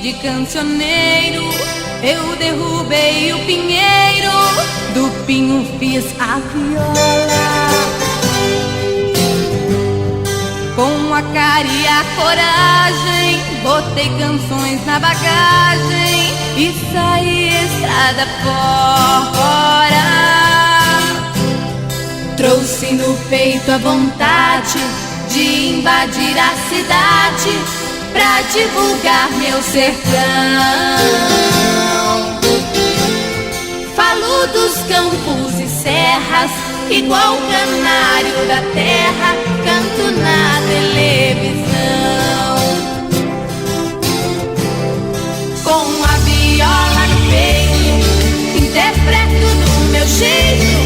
de cancioneiro, eu derrubei o pinheiro, do pinho fiz a viola. Com a cara e a coragem, botei canções na bagagem e saí estrada fora. Trouxe no peito a vontade de invadir a cidade pra divulgar meu sertão. Falo dos campos e serras, igual canário da terra, canto na televisão. Com a viola no peito, interpreto do meu jeito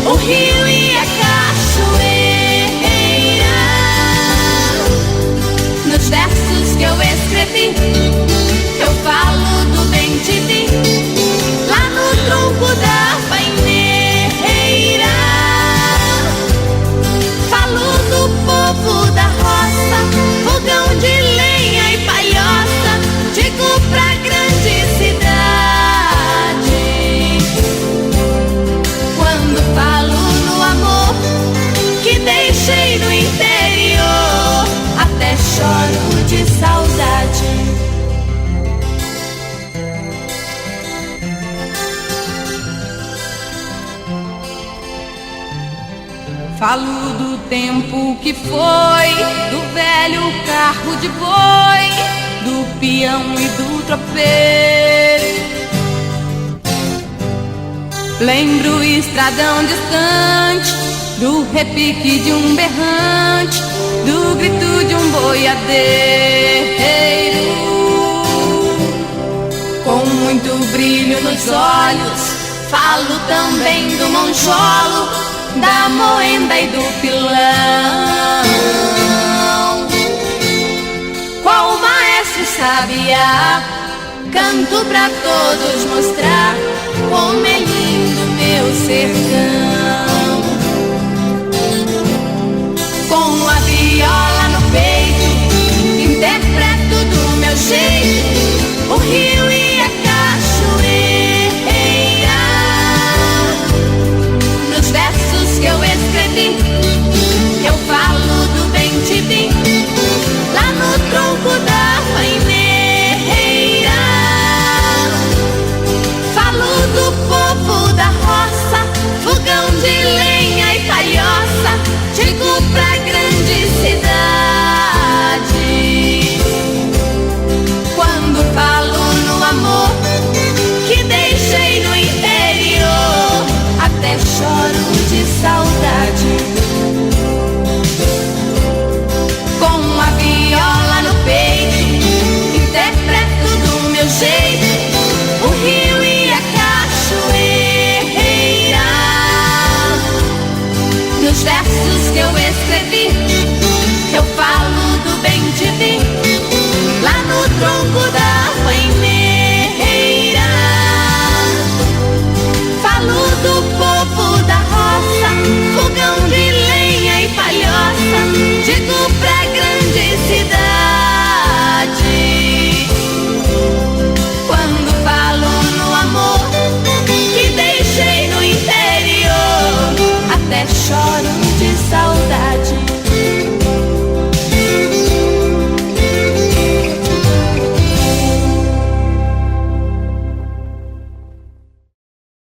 o rio e a cachoeira. Nos versos que eu escrevi, eu falo do bem de mim, lá no tronco da paineira. Falo do povo da roça, fogão de lenha e palhoça, digo pra grande cidade. Quando falo no amor que deixei no interior, até choro de saudade. Falo do tempo que foi, do velho carro de boi, do peão e do tropeiro. Lembro o estradão distante, do repique de um berrante, do grito de um boiadeiro. Com muito brilho nos olhos, falo também do monjolo, da moenda e do pilão. Qual maestro sabiá, canto pra todos mostrar como é lindo meu sertão. Com a viola no peito, interpreto do meu jeito o rio e a cachoeira. Nos versos que eu escrevi, eu falo do bem de mim, lá no tronco da paineira. Falo do povo da roça, fogão de lenha e palhoça, digo pra grande cidade. Quando falo no amor que deixei no interior, até choro de saudade. Com a viola no peito, interpreto do meu jeito o rio e a cachoeira. Nos versos que eu escrevi, eu falo do bem de mim, lá no tronco da paineira. Falo do povo da roça, fogão de lenha e palhoça, digo pra grande cidade. Quando falo no amor que deixei no interior, até choro